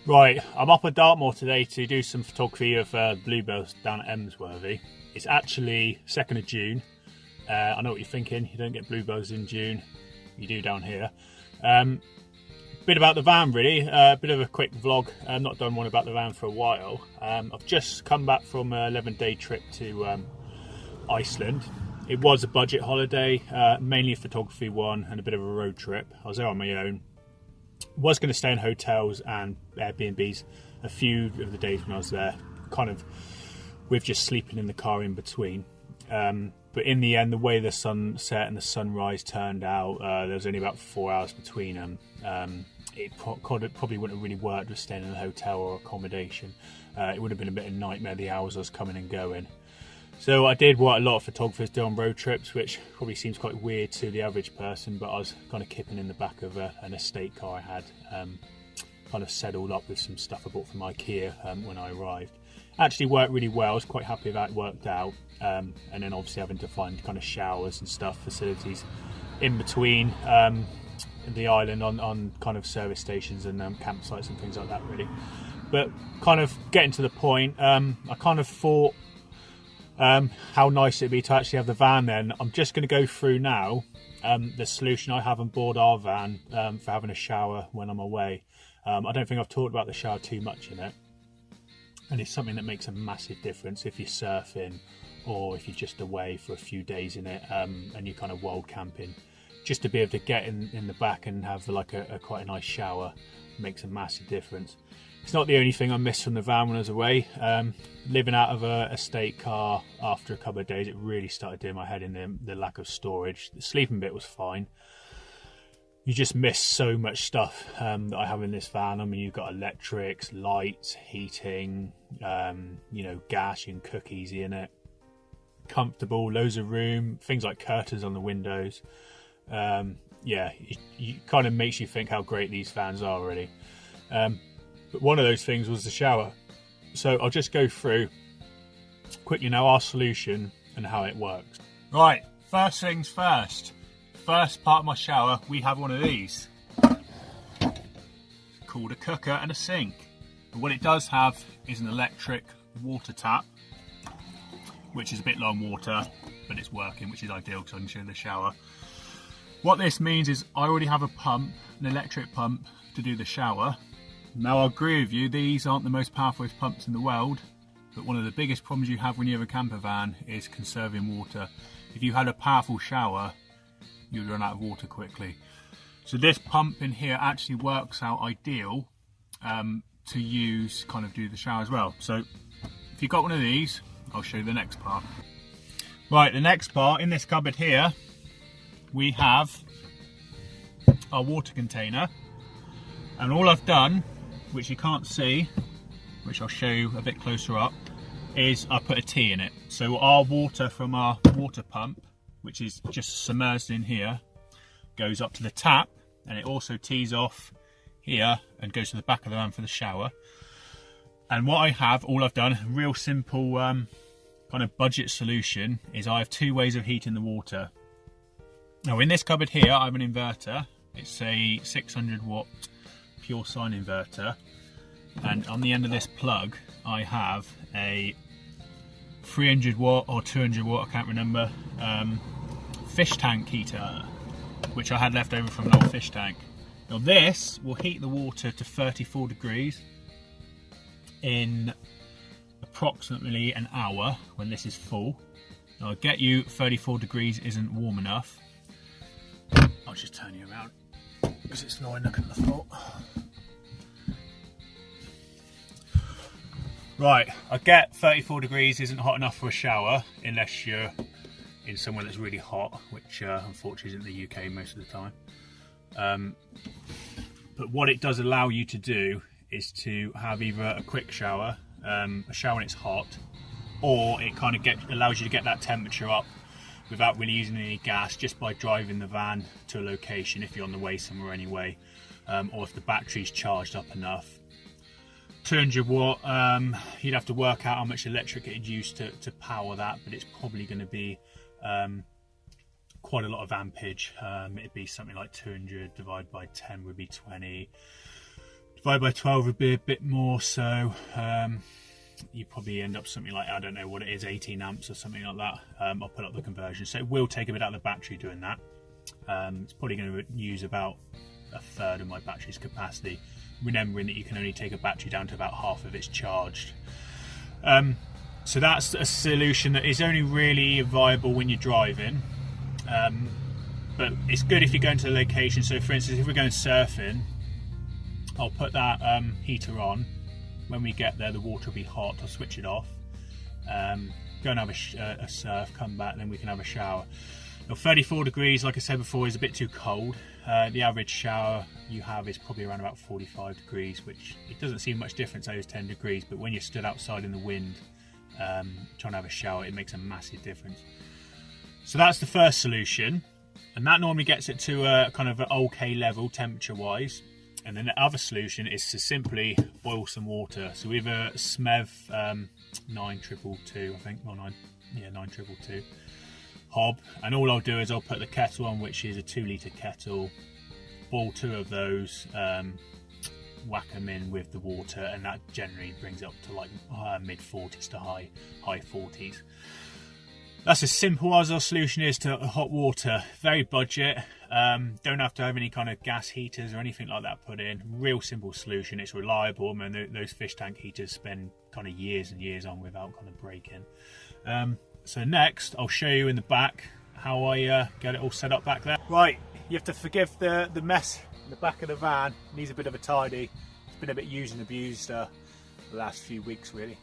Right, I'm up at Dartmoor today to do some photography of bluebells down at Emsworthy. It's actually 2nd of June. I know what you're thinking, you don't get bluebells in June, you do down here. Bit about the van really, a bit of a quick vlog. I've not done one about the van for a while. I've just come back from an 11-day trip to Iceland. It was a budget holiday, mainly a photography one and a bit of a road trip. I was there on my own. Was going to stay in hotels and Airbnbs a few of the days when I was there, kind of with just sleeping in the car in between. But in the end, the way the sunset and the sunrise turned out, there was only about 4 hours between them. It probably wouldn't have really worked with staying in a hotel or accommodation. It would have been a bit of a nightmare, the hours I was coming and going. So I did what a lot of photographers do on road trips, which probably seems quite weird to the average person, but I was kind of kipping in the back of an estate car I had, kind of settled up with some stuff I bought from IKEA when I arrived. Actually worked really well, I was quite happy that it worked out, and then obviously having to find kind of showers and stuff, facilities in between the island on kind of service stations and campsites and things like that really. But kind of getting to the point, I kind of thought how nice it'd be to actually have the van then. I'm just going to go through now the solution I have on board our van for having a shower when I'm away. I don't think I've talked about the shower too much in it, and it's something that makes a massive difference if you're surfing or if you're just away for a few days in it and you're kind of wild camping. Just to be able to get in the back and have like a quite a nice shower makes a massive difference. It's not the only thing I missed from the van when I was away. Living out of a estate car after a couple of days, it really started doing my head in the lack of storage. The sleeping bit was fine. You just miss so much stuff that I have in this van. I mean, you've got electrics, lights, heating, gas, you can cook easy in it. Comfortable, loads of room, things like curtains on the windows. It kind of makes you think how great these vans are really. But one of those things was the shower. So I'll just go through quickly now our solution and how it works. Right, first things first. First part of my shower, we have one of these. Called a cooker and a sink. But what it does have is an electric water tap, which is a bit low on water, but it's working, which is ideal because I can show the shower. What this means is I already have a pump, an electric pump, to do the shower. Now, I'll agree with you, these aren't the most powerful pumps in the world, but one of the biggest problems you have when you have a camper van is conserving water. If you had a powerful shower, you'd run out of water quickly. So this pump in here actually works out ideal to use, kind of do the shower as well. So if you've got one of these, I'll show you the next part. Right, the next part, in this cupboard here, we have our water container. And all I've done, which you can't see, which I'll show you a bit closer up, is I put a T in it. So our water from our water pump, which is just submerged in here, goes up to the tap, and it also tees off here and goes to the back of the van for the shower. And what I have, all I've done, real simple kind of budget solution, is I have two ways of heating the water. Now in this cupboard here, I have an inverter. It's a 600 watt pure sine inverter, and on the end of this plug I have a 300 watt or 200 watt, I can't remember, fish tank heater, which I had left over from an old fish tank. Now this will heat the water to 34 degrees in approximately an hour when this is full. Now I'll get you 34 degrees isn't warm enough. I'll just turn you around because it's annoying looking at the floor. Right, I get 34 degrees isn't hot enough for a shower unless you're in somewhere that's really hot, which unfortunately isn't the UK most of the time. But what it does allow you to do is to have either a quick shower, a shower when it's hot, or it kind of allows you to get that temperature up without really using any gas, just by driving the van to a location if you're on the way somewhere anyway, or if the battery's charged up enough. 200 watt, you'd have to work out how much electric it'd use to power that, but it's probably going to be quite a lot of ampage. It'd be something like 200 divided by 10 would be 20, Divided by 12 would be a bit more, so you probably end up something like, I don't know what it is, 18 amps or something like that. I'll put up the conversion, so it will take a bit out of the battery doing that. It's probably going to use about a third of my battery's capacity, remembering that you can only take a battery down to about half of its charged. So that's a solution that is only really viable when you're driving, but it's good if you're going to a location. So for instance, if we're going surfing, I'll put that heater on. When we get there, the water will be hot. I'll switch it off, go and have a surf, come back, then we can have a shower. Now 34 degrees, like I said before, is a bit too cold. The average shower you have is probably around about 45 degrees, which it doesn't seem much difference those 10 degrees, but when you're stood outside in the wind trying to have a shower, it makes a massive difference. So that's the first solution, and that normally gets it to a kind of an okay level temperature wise. And then the other solution is to simply boil some water. So we have a SMEV 9222, I think, or 9222 hob, and all I'll do is I'll put the kettle on, which is a 2-litre kettle, boil 2 of those, whack them in with the water, and that generally brings it up to like mid 40s to high 40s. That's as simple as our solution is to hot water. Very budget. Don't have to have any kind of gas heaters or anything like that put in. Real simple solution. It's reliable. I mean, those fish tank heaters spend kind of years and years on without kind of breaking. So next, I'll show you in the back how I get it all set up back there. Right, you have to forgive the mess in the back of the van. It needs a bit of a tidy. It's been a bit used and abused the last few weeks, really.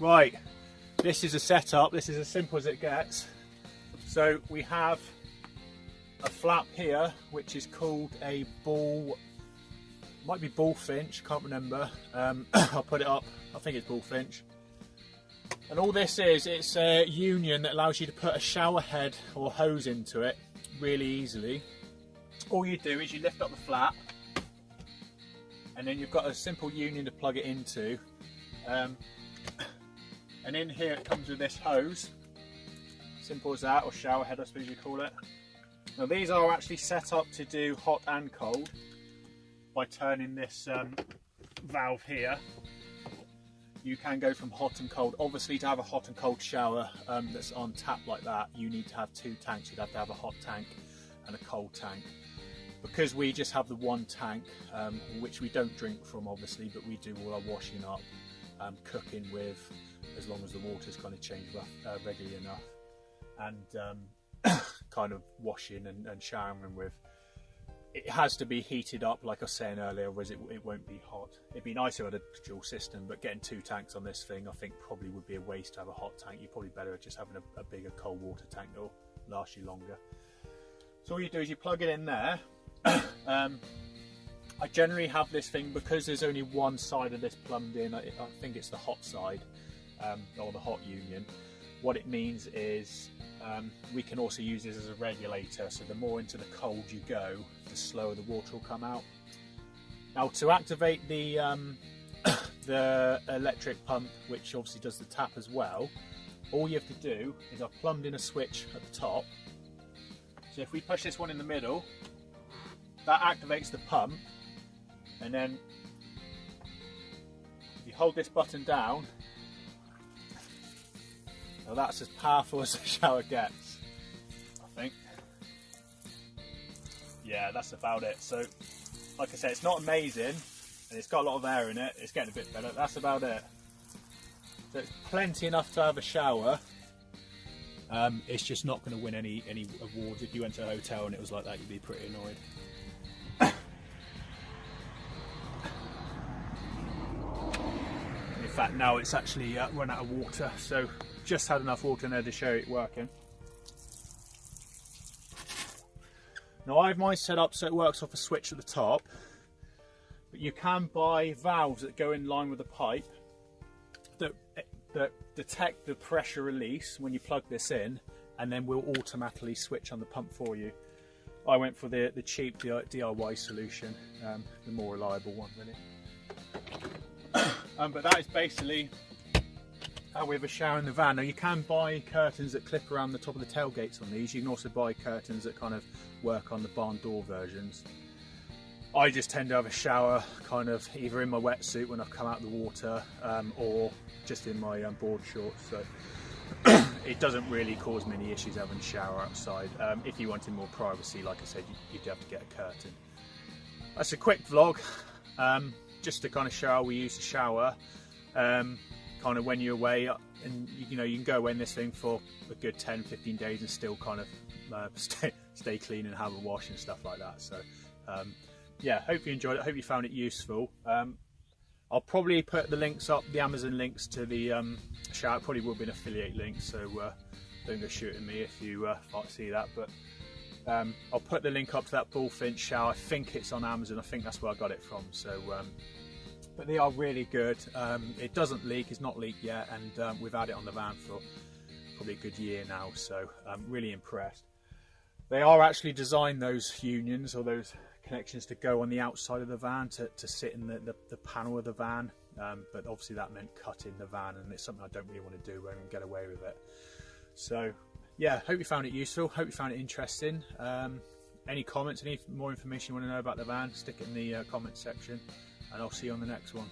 Right. This is a setup. This is as simple as it gets. So we have a flap here, which is called a might be bullfinch, can't remember. I'll put it up. I think it's bullfinch. And all this is, it's a union that allows you to put a shower head or hose into it really easily. All you do is you lift up the flap, and then you've got a simple union to plug it into. And in here it comes with this hose, simple as that, or shower head I suppose you call it. Now these are actually set up to do hot and cold by turning this valve here. You can go from hot and cold. Obviously, to have a hot and cold shower that's on tap like that, you need to have 2 tanks. You'd have to have a hot tank and a cold tank. Because we just have the one tank, which we don't drink from obviously, but we do all our washing up, cooking with, as long as the water's kind of changed regularly enough, and kind of washing and showering with. It has to be heated up, like I was saying earlier, whereas it won't be hot. It'd be nice if I had a dual system, but getting 2 tanks on this thing I think probably would be a waste to have a hot tank. You're probably better at just having a bigger cold water tank that'll last you longer. So all you do is you plug it in there. I generally have this thing, because there's only one side of this plumbed in, I think it's the hot side, or the hot union. What it means is we can also use this as a regulator, so the more into the cold you go, the slower the water will come out. Now to activate the electric pump, which obviously does the tap as well, all you have to do is I've plumbed in a switch at the top. So if we push this one in the middle, that activates the pump, and then if you hold this button down, now that's as powerful as the shower gets, I think. Yeah, that's about it. So, like I said, it's not amazing, and it's got a lot of air in it. It's getting a bit better. That's about it. So it's plenty enough to have a shower. It's just not going to win any awards. If you went to a hotel and it was like that, you'd be pretty annoyed. In fact, now it's actually run out of water, so just had enough water in there to show it working. Now I have mine set up so it works off a switch at the top, but you can buy valves that go in line with the pipe that detect the pressure release when you plug this in, and then will automatically switch on the pump for you. I went for the cheap DIY solution, the more reliable one really. But that is basically how we have a shower in the van. Now you can buy curtains that clip around the top of the tailgates on these. You can also buy curtains that kind of work on the barn door versions. I just tend to have a shower kind of either in my wetsuit when I've come out of the water, or just in my board shorts, so it doesn't really cause many issues having a shower outside. If you wanted more privacy, like I said, you'd have to get a curtain. That's a quick vlog, just to kind of show how we use the shower, kind of when you're away, and you know, you can go away in this thing for a good 10-15 days and still kind of stay clean and have a wash and stuff like that. So yeah, hope you enjoyed it, hope you found it useful. I'll probably put the links up, the Amazon links to the shower. It probably will be an affiliate link, so don't go shooting me if you see that. But I'll put the link up to that Bullfinch shower. I think it's on Amazon. I think that's where I got it from. So, but they are really good. It doesn't leak. It's not leaked yet, and we've had it on the van for probably a good year now. So I'm really impressed. They are actually designed, those unions or those connections, to go on the outside of the van to sit in the panel of the van, but obviously that meant cutting the van, and it's something I don't really want to do when I get away with it. So yeah, hope you found it useful, hope you found it interesting. Any comments, any more information you want to know about the van, stick it in the comment section, and I'll see you on the next one.